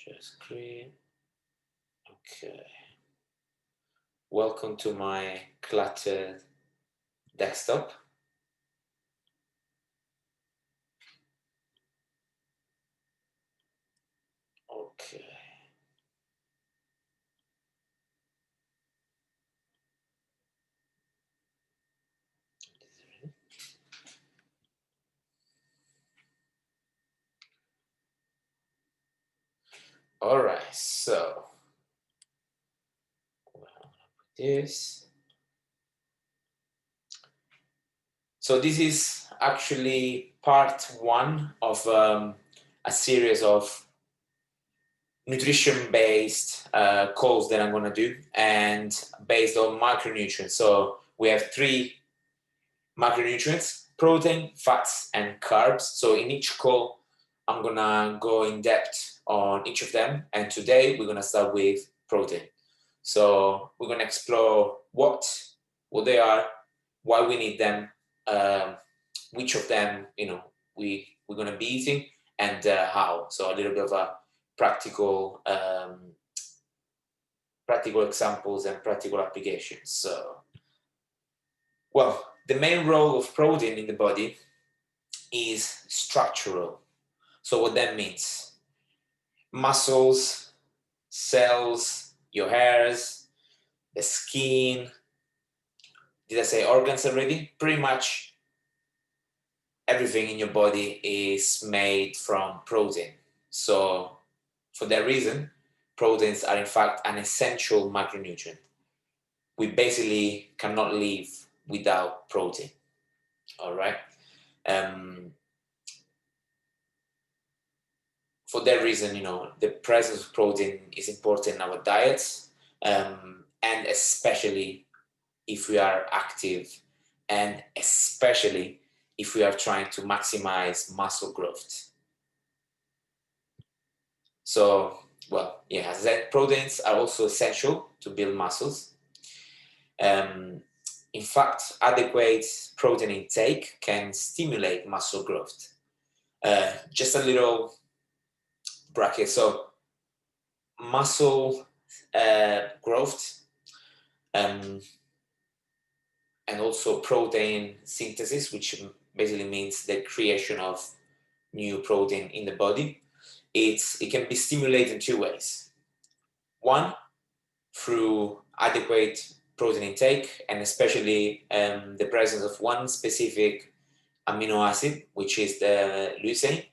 Share screen. Okay. Welcome to my cluttered desktop. Okay. All right, so this. So this is actually part one of a series of nutrition-based calls that I'm gonna do, and based on macronutrients. So we have three macronutrients: protein, fats, and carbs. So in each call, I'm gonna go in depth on each of them. And today we're gonna start with protein. So we're gonna explore what they are, why we need them, which of them we're gonna be eating, and how. So a little bit of a practical practical examples and practical applications. So, well, the main role of protein in the body is structural. So what that means: muscles, cells, your hairs, the skin. Did I say organs already? Pretty much everything in your body is made from protein. So for that reason, proteins are in fact an essential macronutrient. We basically cannot live without protein. All right. For that reason, the presence of protein is important in our diets, and especially if we are active, and especially if we are trying to maximize muscle growth. So, well, yeah, as I said, proteins are also essential to build muscles. In fact, adequate protein intake can stimulate muscle growth. Just a little bracket. So, muscle growth and also protein synthesis, which basically means the creation of new protein in the body. It can be stimulated in two ways. One, through adequate protein intake, and especially the presence of one specific amino acid, which is the leucine,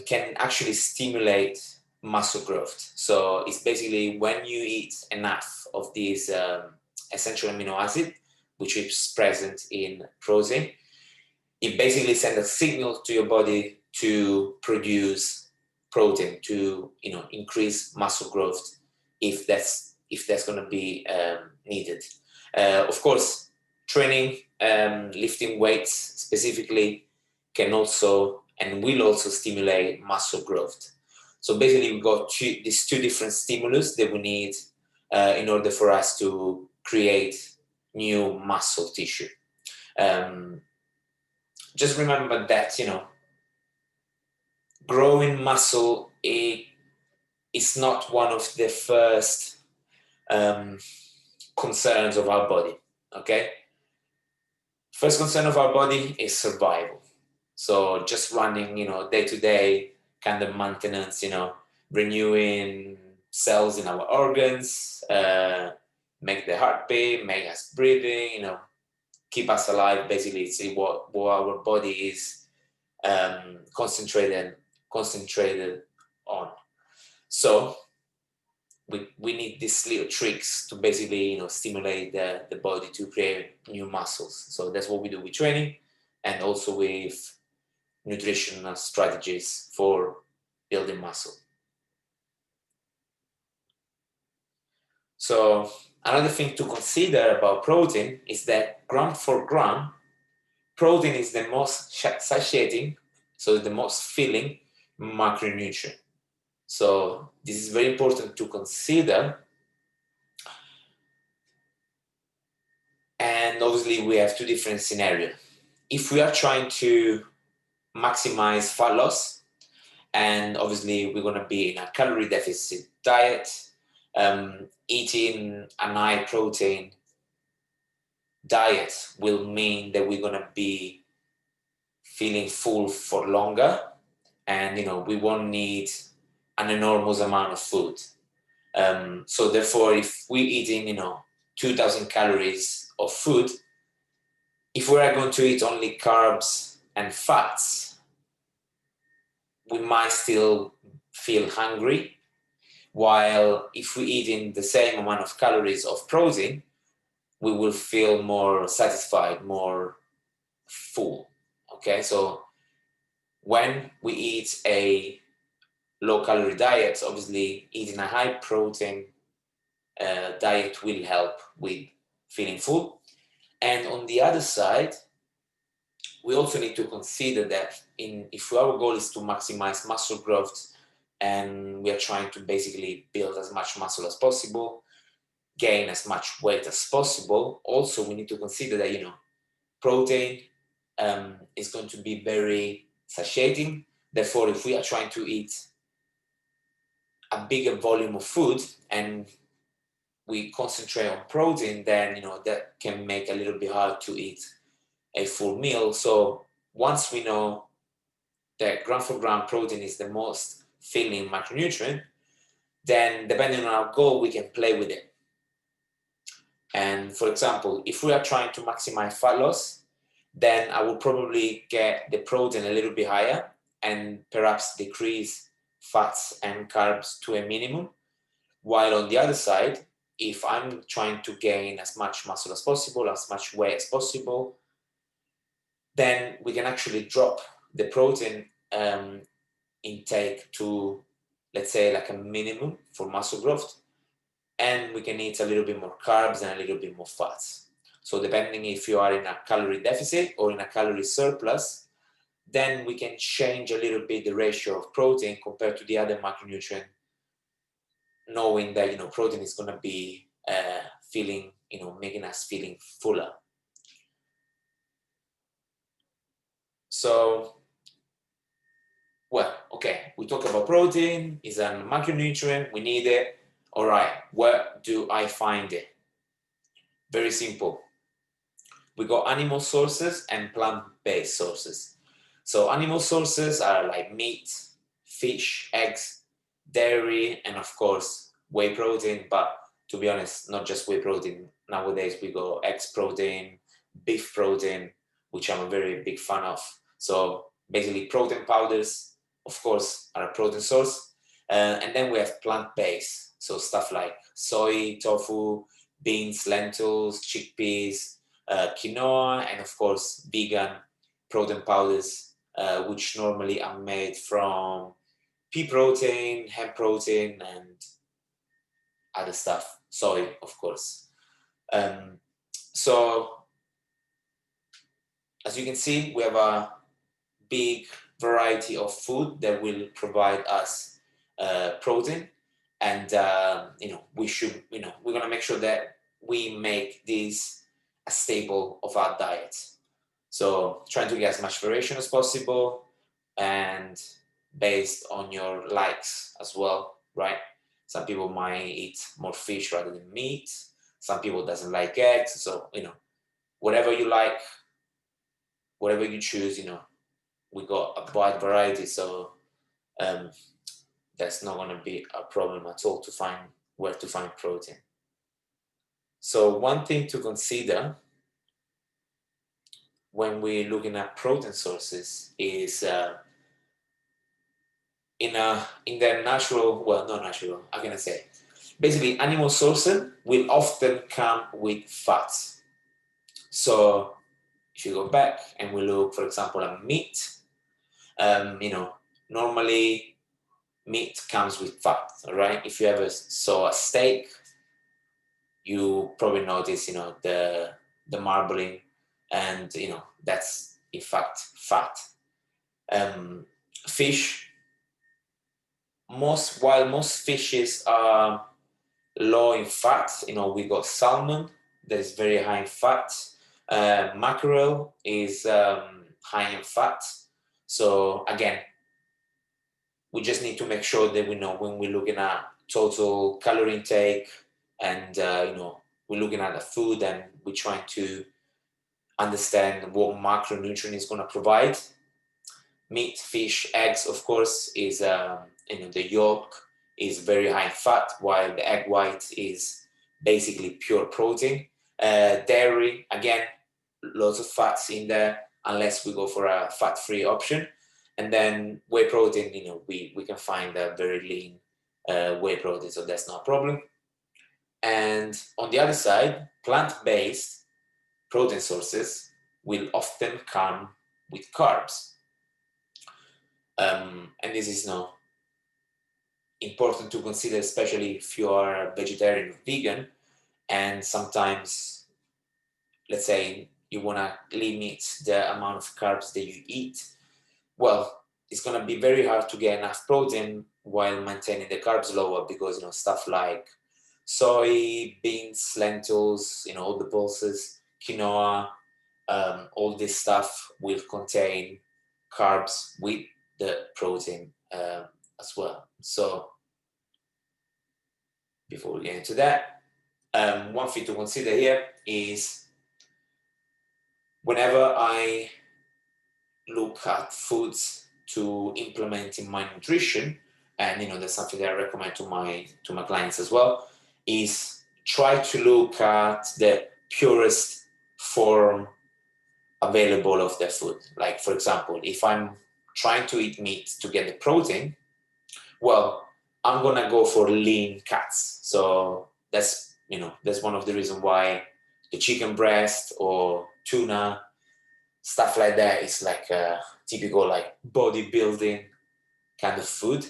can actually stimulate muscle growth. So it's basically when you eat enough of these essential amino acid, which is present in protein, it basically sends a signal to your body to produce protein to increase muscle growth if that's going to be needed. Of course, training, lifting weights specifically can also and will also stimulate muscle growth. So basically, we've got these two different stimulus that we need in order for us to create new muscle tissue. Just remember that, growing muscle is not one of the first concerns of our body, okay? First concern of our body is survival. So just running, day-to-day kind of maintenance, renewing cells in our organs, make the heart beat, make us breathing, keep us alive, basically see what our body is concentrated on. So we need these little tricks to basically stimulate the body to create new muscles. So that's what we do with training, and also with nutritional strategies for building muscle. So another thing to consider about protein is that gram for gram, protein is the most satiating, so the most filling macronutrient. So this is very important to consider. And obviously we have two different scenarios. If we are trying to maximize fat loss and obviously we're going to be in a calorie deficit diet. Eating a high protein diet will mean that we're going to be feeling full for longer, and we won't need an enormous amount of food. So therefore, if we're eating 2,000 calories of food, if we are going to eat only carbs and fats, we might still feel hungry, while if we're eating the same amount of calories of protein, we will feel more satisfied, more full. Okay, so when we eat a low calorie diet, obviously eating a high protein diet will help with feeling full. And on the other side, we also need to consider that if our goal is to maximize muscle growth and we are trying to basically build as much muscle as possible, gain as much weight as possible, also we need to consider that protein is going to be very satiating. Therefore, if we are trying to eat a bigger volume of food and we concentrate on protein, then that can make a little bit hard to eat a full meal. So once we know that gram for gram protein is the most filling macronutrient, then depending on our goal, we can play with it. And for example, if we are trying to maximize fat loss, then I will probably get the protein a little bit higher and perhaps decrease fats and carbs to a minimum. While on the other side, if I'm trying to gain as much muscle as possible, as much weight as possible, then we can actually drop the protein intake to, let's say, like a minimum for muscle growth, and we can eat a little bit more carbs and a little bit more fats. So depending if you are in a calorie deficit or in a calorie surplus, then we can change a little bit the ratio of protein compared to the other macronutrient, knowing that protein is going to be feeling, making us feeling fuller. So, well, okay, we talk about protein, it's a macronutrient, we need it. All right, where do I find it? Very simple. We got animal sources and plant-based sources. So animal sources are like meat, fish, eggs, dairy, and of course, whey protein. But to be honest, not just whey protein. Nowadays, we got eggs protein, beef protein, which I'm a very big fan of. So basically, protein powders, of course, are a protein source. And then we have plant-based. So stuff like soy, tofu, beans, lentils, chickpeas, quinoa, and of course, vegan protein powders, which normally are made from pea protein, hemp protein, and other stuff, soy, of course. So, as you can see, we have a big variety of food that will provide us protein, and we're gonna make sure that we make this a staple of our diet. So trying to get as much variation as possible, and based on your likes as well, right? Some people might eat more fish rather than meat. Some people doesn't like eggs. So, whatever you like, whatever you choose, we got a wide variety. So that's not going to be a problem at all to find where to find protein. So one thing to consider when we're looking at protein sources is in their natural, well, not natural, how can I say? Basically, animal sources will often come with fats. So if you go back and we look, for example, at meat, normally meat comes with fat, all right? If you ever saw a steak, you probably notice, the marbling, and that's in fact fat. Fish, while most fishes are low in fat, we got salmon that is very high in fat. Mackerel is high in fat. So again, we just need to make sure that we know when we're looking at total calorie intake and we're looking at the food and we're trying to understand what macronutrient is going to provide. Meat, fish, eggs, of course, is the yolk is very high in fat, while the egg white is basically pure protein. Dairy, again, lots of fats in there, unless we go for a fat-free option. And then whey protein, we can find a very lean whey protein, so that's not a problem. And on the other side, plant-based protein sources will often come with carbs. And this is important to consider, especially if you are vegetarian or vegan, and sometimes, let's say, you want to limit the amount of carbs that you eat. Well, it's going to be very hard to get enough protein while maintaining the carbs lower, because stuff like soy, beans, lentils, all the pulses, quinoa, all this stuff will contain carbs with the protein as well. So before we get into that, one thing to consider here is whenever I look at foods to implement in my nutrition, and that's something that I recommend to my clients as well, is try to look at the purest form available of the food. Like, for example, if I'm trying to eat meat to get the protein, well, I'm gonna go for lean cuts. So that's one of the reasons why the chicken breast or tuna, stuff like that, is like a typical like bodybuilding kind of food.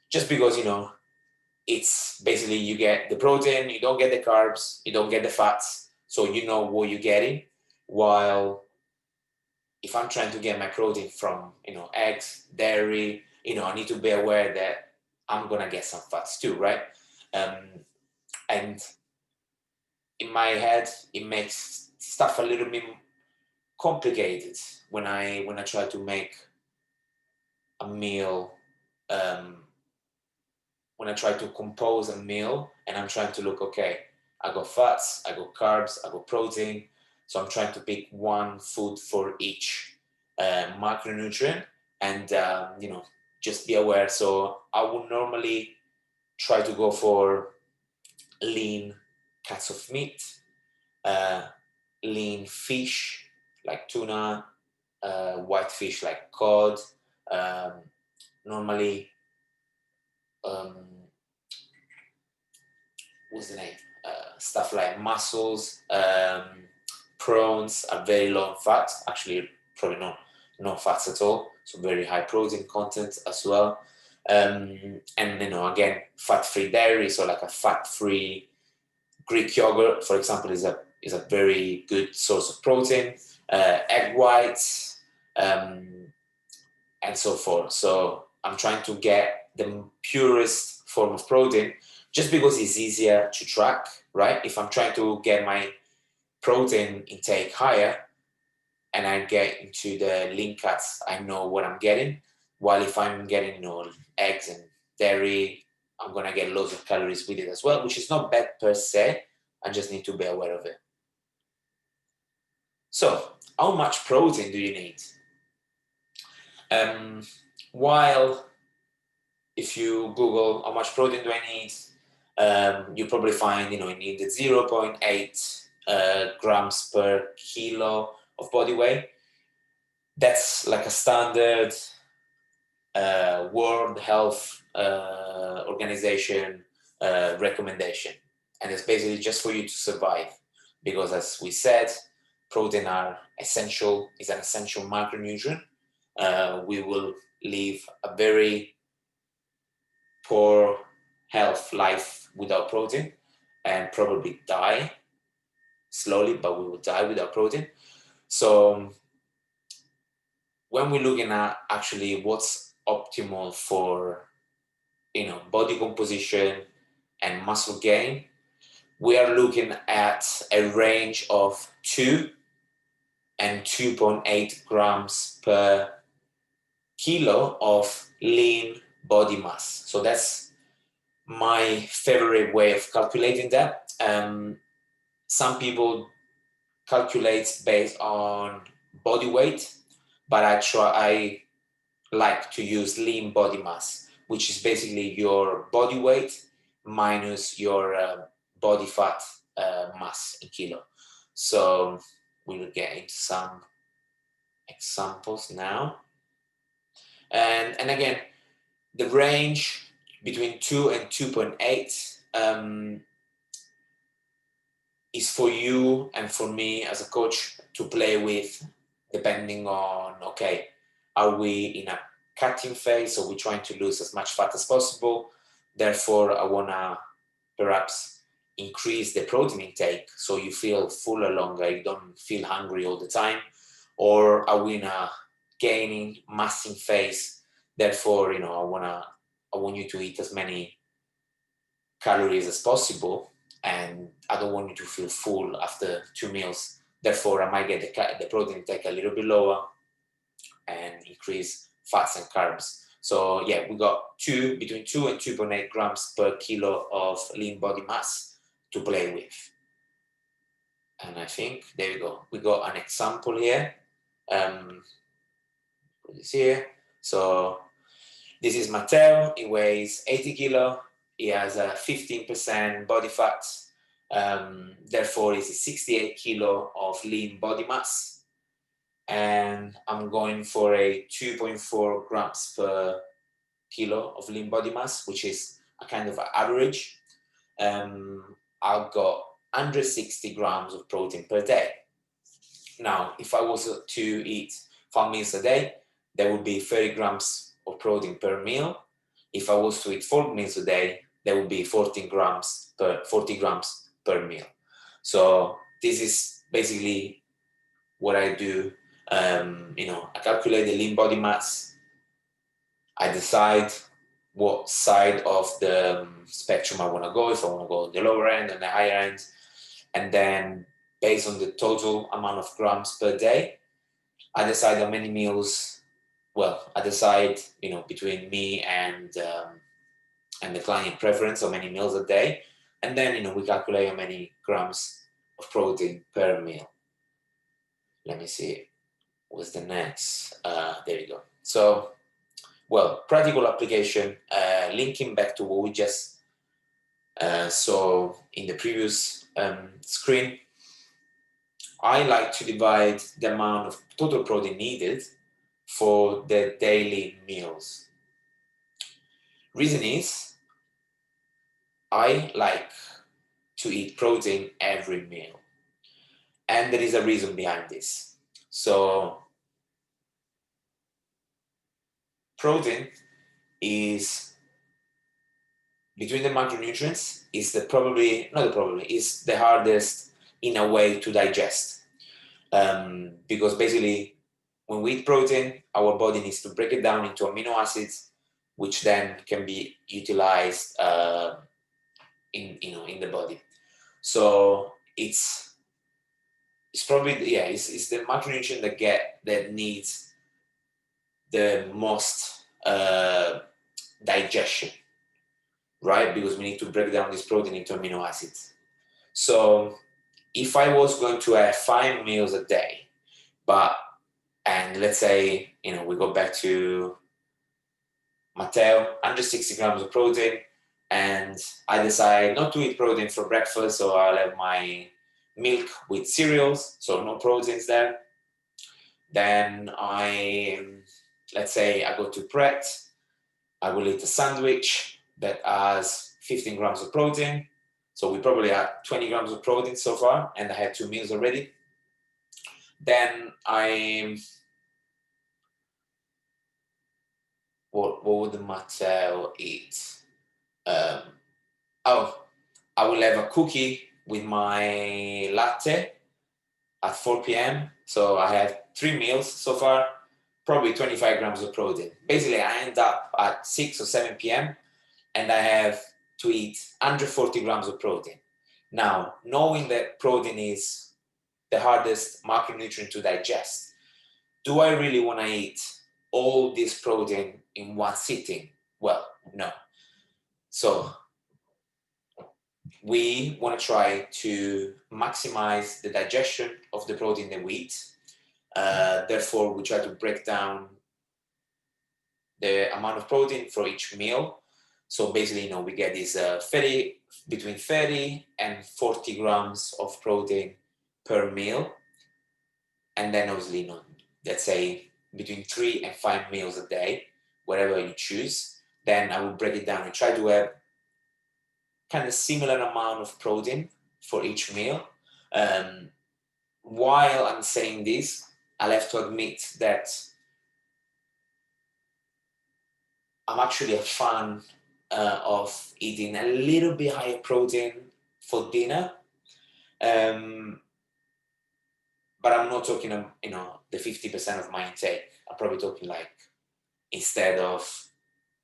Just because it's basically you get the protein, you don't get the carbs, you don't get the fats, so you know what you're getting. While if I'm trying to get my protein from eggs, dairy, I need to be aware that I'm gonna get some fats too, right? And in my head, it makes stuff a little bit complicated when I try to make a meal. When I try to compose a meal, and I'm trying to look, okay, I got fats, I got carbs, I got protein. So I'm trying to pick one food for each macronutrient, and just be aware. So I would normally try to go for lean cuts of meat, lean fish like tuna, white fish like cod, normally what's the name? Stuff like mussels, prawns are very low in fat. Actually, probably no fats at all. So very high protein content as well. And again, fat-free dairy. So like a fat-free Greek yogurt, for example, is a very good source of protein. Egg whites, and so forth. So I'm trying to get the purest form of protein, just because it's easier to track, right? If I'm trying to get my protein intake higher and I get into the lean cuts, I know what I'm getting. While if I'm getting eggs and dairy, I'm gonna get loads of calories with it as well, which is not bad per se. I just need to be aware of it. So, how much protein do you need? While if you Google how much protein do I need, you probably find you need 0.8 grams per kilo of body weight. That's like a standard World Health Organization recommendation, and it's basically just for you to survive. Because as we said, protein is an essential macronutrient. We will live a very poor health life without protein, and probably die slowly, but we will die without protein. So when we're looking at actually what's optimal for body composition and muscle gain, we are looking at a range of 2 and 2.8 grams per kilo of lean body mass. So that's my favorite way of calculating that. Some people calculate based on body weight, but I like to use lean body mass, which is basically your body weight minus your body fat mass in kilo. So we'll get into some examples now. And again, the range between 2 and 2.8 is for you and for me as a coach to play with, depending on, okay, are we in a cutting phase, so we're trying to lose as much fat as possible, therefore I want to perhaps increase the protein intake so you feel fuller longer, you don't feel hungry all the time, or are we in a gaining massing phase, therefore I want you to eat as many calories as possible, and I don't want you to feel full after 2 meals. Therefore, I might get the protein intake a little bit lower and increase fats and carbs. So yeah, we got between 2 and 2.8 grams per kilo of lean body mass to play with. And I think, there we go. We got an example here. Put this here. So this is Matteo. He weighs 80 kilo. He has a 15% body fat. Therefore, it's 68 kilo of lean body mass. And I'm going for a 2.4 grams per kilo of lean body mass, which is a kind of average. I've got 160 grams of protein per day. Now, if I was to eat 5 meals a day, there would be 30 grams of protein per meal. If I was to eat 4 meals a day, there would be 40 grams per meal. So this is basically what I do. I calculate the lean body mass. I decide what side of the spectrum I want to go, if I want to go the lower end and the higher end. And then based on the total amount of grams per day, I decide how many meals, I decide, between me and the client preference, how many meals a day. And then, we calculate how many grams of protein per meal. Let me see, what's the next? There you go. So, practical application, linking back to what we just saw in the previous screen. I like to divide the amount of total protein needed for the daily meals. Reason is, I like to eat protein every meal. And there is a reason behind this. So, protein is, between the macronutrients, is the hardest in a way to digest. Because basically, when we eat protein, our body needs to break it down into amino acids, which then can be utilized in the body. So it's probably it's the macronutrient that needs the most digestion, right? Because we need to break down this protein into amino acids. So if I was going to have 5 meals a day, and let's say, we go back to Matteo, 160 grams of protein, and I decide not to eat protein for breakfast, so I'll have my milk with cereals, so no proteins there. Then let's say I go to Pret, I will eat a sandwich that has 15 grams of protein, so we probably have 20 grams of protein so far, and I had 2 meals already. Then what would the Matteo eat? I will have a cookie with my latte at 4 p.m. So I have 3 meals so far, probably 25 grams of protein. Basically, I end up at 6 or 7 p.m. and I have to eat 140 grams of protein. Now, knowing that protein is the hardest macronutrient to digest, do I really want to eat all this protein in one sitting? Well, no. So we want to try to maximize the digestion of the protein that we eat. Therefore, we try to break down the amount of protein for each meal. So basically, we get this between 30 and 40 grams of protein per meal. And then obviously, let's say between 3 and 5 meals a day, whatever you choose. Then I will break it down and try to have kind of similar amount of protein for each meal. While I'm saying this, I'll have to admit that I'm actually a fan of eating a little bit higher protein for dinner. But I'm not talking, the 50% of my intake. I'm probably talking like, instead of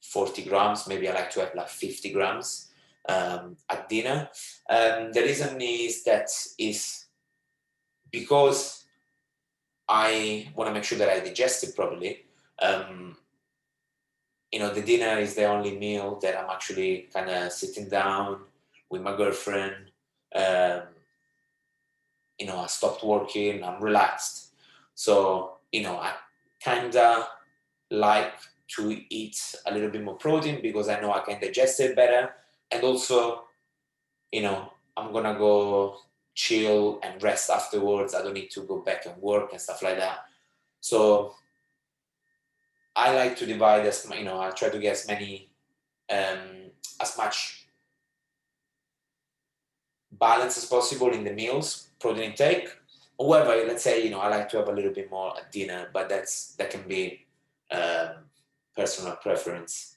40 grams, maybe I like to have like 50 grams at dinner. The reason is because I want to make sure that I digest it properly. The dinner is the only meal that I'm actually kind of sitting down with my girlfriend. I stopped working, I'm relaxed. So, I kind of like to eat a little bit more protein because I know I can digest it better. And also, I'm going to go chill and rest afterwards. I don't need to go back and work and stuff like that. So I like to divide I try to get as much balance as possible in the meals, protein intake. However, let's say, I like to have a little bit more at dinner, but that can be personal preference.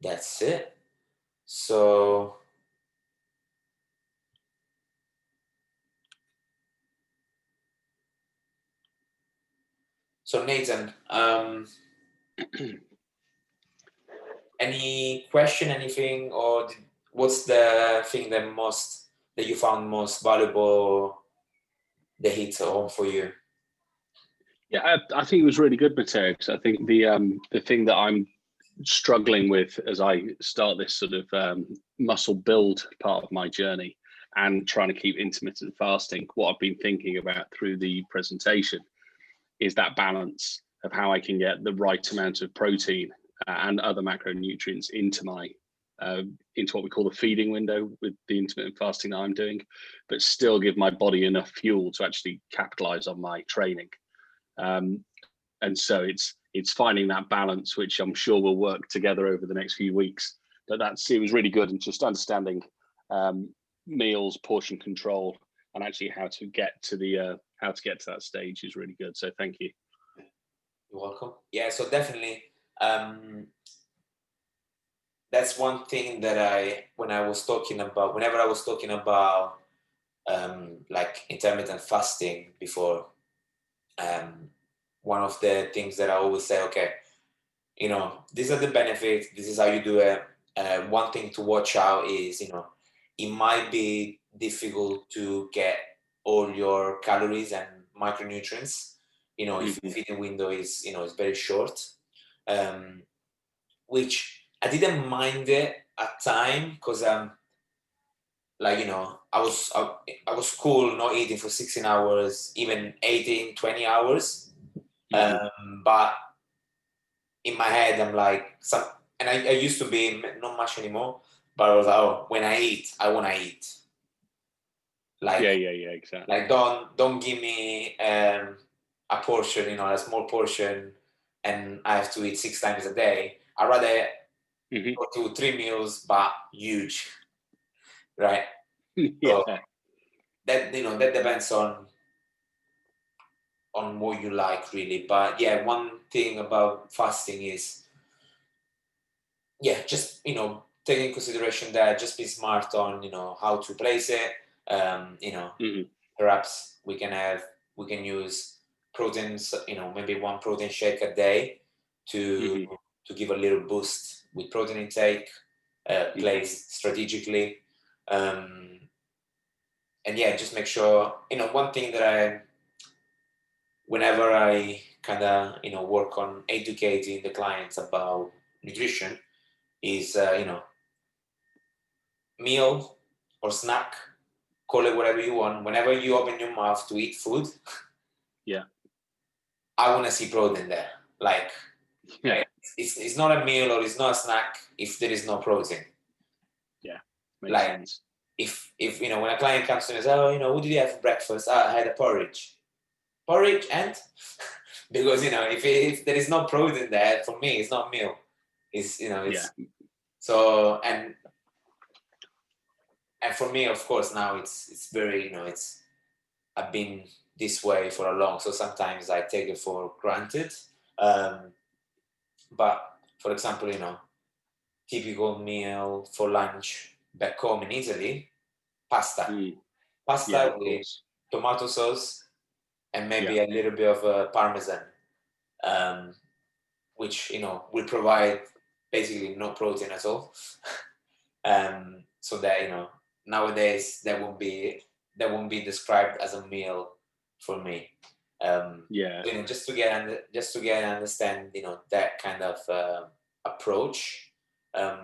That's it. So Nathan, any question, anything, or what's the thing that you found most valuable that hit home for you? Yeah, I think it was really good, Matteo, because I think the thing that I'm struggling with as I start this sort of muscle build part of my journey and trying to keep intermittent fasting, what I've been thinking about through the presentation is that balance of how I can get the right amount of protein and other macronutrients into what we call the feeding window with the intermittent fasting that I'm doing, but still give my body enough fuel to actually capitalize on my training. And so it's finding that balance, which I'm sure will work together over the next few weeks. But it was really good, and just understanding meals, portion control, and actually how to get to that stage is really good. So thank you. You're welcome. Yeah, so definitely that's one thing that whenever I was talking about like intermittent fasting before, one of the things that I always say, okay, these are the benefits, this is how you do it. One thing to watch out is, it might be difficult to get all your calories and micronutrients, if the feeding window is very short, which I didn't mind it at time because like, I was cool not eating for 16 hours, even 18, 20 hours. But in my head, I'm like, and I used to be not much anymore, but I was like, oh, when I eat, I want to eat. Like, yeah, exactly. Like, don't give me a portion, a small portion, and I have to eat 6 times a day. I'd rather go to 3 meals, but huge, right? Yeah. So that that depends on what you like, really. But yeah, one thing about fasting is, just taking consideration that, just be smart on how to place it. Perhaps we can use proteins, maybe one protein shake a day to give a little boost with protein intake, placed strategically. And just make sure, one thing that whenever I kind of, work on educating the clients about nutrition is, meal or snack, call it whatever you want. Whenever you open your mouth to eat food, Yeah. I want to see protein there. Like, Yeah. it's not a meal or it's not a snack if there is no protein. Yeah. Makes Like, sense. if when a client comes to me and says, oh, what did you have for breakfast? I had a porridge. Porridge and because if there is no protein there, for me it's not meal. It's so and for me, of course, now it's very it's I've been this way for a long, so sometimes I take it for granted. But for example, typical meal for lunch back home in Italy, pasta. Yeah, Pasta of with course. tomato sauce and maybe Yeah. a little bit of parmesan, which will provide basically no protein at all. So that nowadays that won't be described as a meal for me. Yeah. Just to get understand that kind of approach. I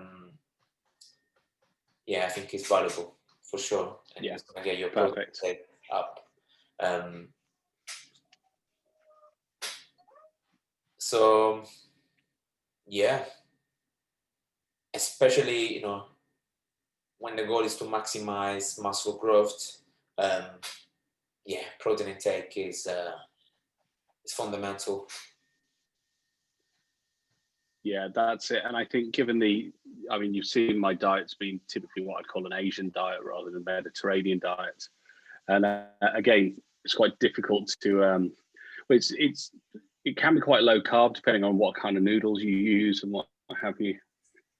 think it's valuable for sure, and Yeah. it's gonna get your protein Perfect. intake up. So yeah, especially when the goal is to maximize muscle growth. Protein intake is fundamental. Yeah, that's it. And I think given you've seen my diet's been typically what I'd call an Asian diet rather than a Mediterranean diet. And again, it's quite difficult to, it can be quite low carb depending on what kind of noodles you use and what have you.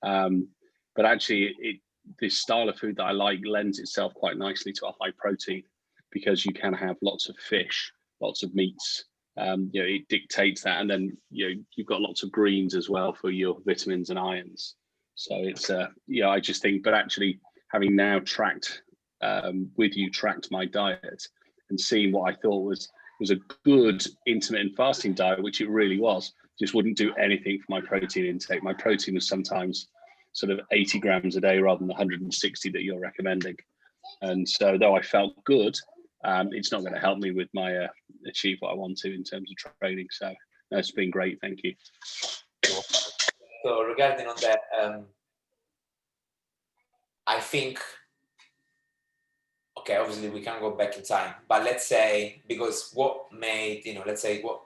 But actually, this style of food that I like lends itself quite nicely to a high protein because you can have lots of fish, lots of meats. It dictates that, and then you've got lots of greens as well for your vitamins and ions. So it's I just think, but actually having now tracked my diet and seeing what I thought was a good intermittent fasting diet, which it really was, just wouldn't do anything for my protein intake. My protein was sometimes sort of 80 grams a day rather than the 160 that you're recommending. And so though I felt good, it's not going to help me with my achieve what I want to in terms of training. So it's been great. Thank you. So regarding on that, I think, okay, obviously we can't go back in time, but let's say, because what made, what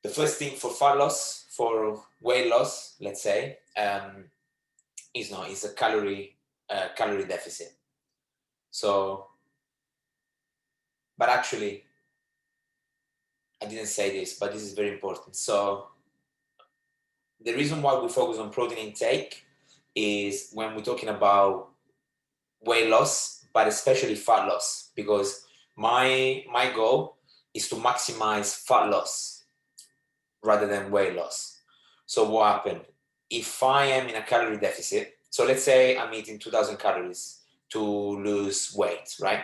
the first thing for fat loss, for weight loss, let's say, is a calorie deficit. So, but actually, I didn't say this, but this is very important. So the reason why we focus on protein intake is when we're talking about weight loss, but especially fat loss, because my goal is to maximize fat loss rather than weight loss. So what happened? If I am in a calorie deficit, so let's say I'm eating 2,000 calories to lose weight, right?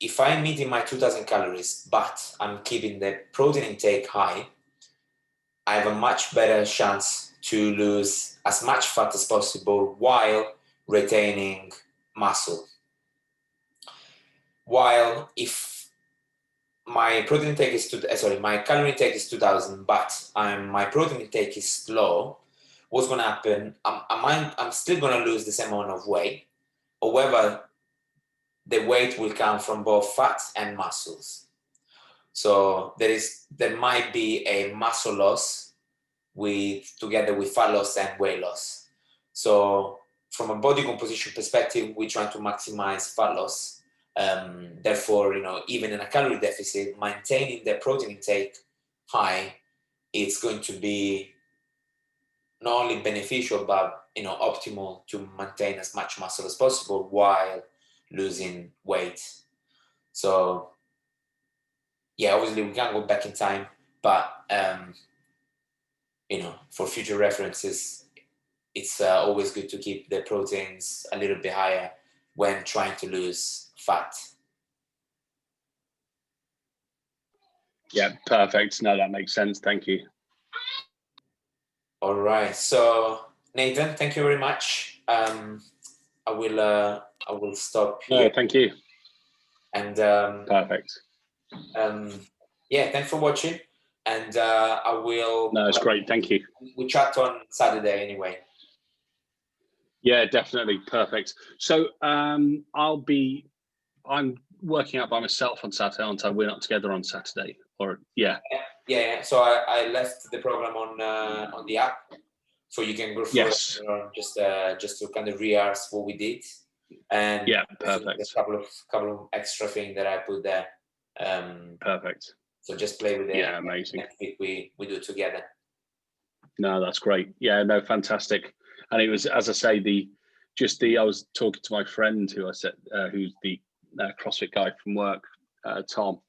If I'm eating my 2,000 calories, but I'm keeping the protein intake high, I have a much better chance to lose as much fat as possible while retaining muscle. While if my protein intake is my calorie intake is 2,000, but my protein intake is low, what's going to happen? I'm still going to lose the same amount of weight. However, the weight will come from both fat and muscles. So there might be a muscle loss together with fat loss and weight loss. So from a body composition perspective, we're trying to maximize fat loss. Therefore, even in a calorie deficit, maintaining the protein intake high, it's going to be not only beneficial, but optimal to maintain as much muscle as possible while losing weight. So obviously we can't go back in time, but for future references, it's always good to keep the proteins a little bit higher when trying to lose fat. Yeah, perfect. No, that makes sense. Thank you. All right. So Nathan, thank you very much. I will stop No, here. thank you. And Perfect. yeah, thanks for watching. And I will. No, it's great. Thank you. We chat on Saturday anyway. Yeah, definitely. Perfect. So I'm working out by myself on Saturday, aren't I? We're not together on Saturday, or yeah. Yeah. So I left the program on the app, so you can go through Yes. it, just to kind of rehearse what we did. And Yeah, there's perfect. a couple of extra things that I put there. Perfect. So just play with it. Yeah, amazing. Next week we do together. No, that's great. Yeah, no, fantastic. And it was, as I say, I was talking to my friend who I said, who's the CrossFit guy from work, Tom,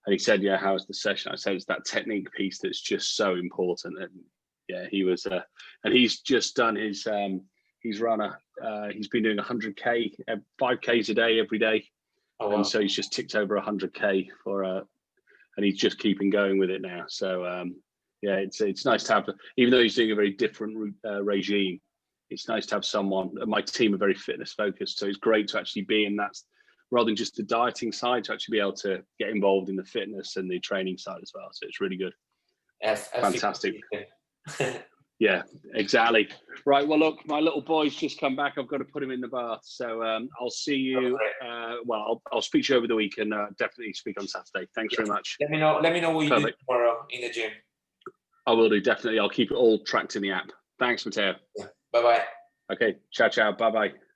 and he said, "Yeah, how's the session?" I said, "It's that technique piece that's just so important." And yeah, he was, and he's just done his, he's been doing 100K, 5Ks a day every day, Oh, wow. and so he's just ticked over 100K and he's just keeping going with it now. So yeah, it's nice to have, even though he's doing a very different regime, it's nice to have someone. My team are very fitness focused, so it's great to actually be in that, rather than just the dieting side, to actually be able to get involved in the fitness and the training side as well. So it's really good. Fantastic. Yeah, exactly. Right. Well, look, my little boy's just come back. I've got to put him in the bath. So I'll see you. I'll speak to you over the week, and definitely speak on Saturday. Thanks very much. Let me know what you do tomorrow in the gym. I will do, definitely. I'll keep it all tracked in the app. Thanks, Matteo. Yeah. Bye-bye. Okay. Ciao, ciao. Bye-bye.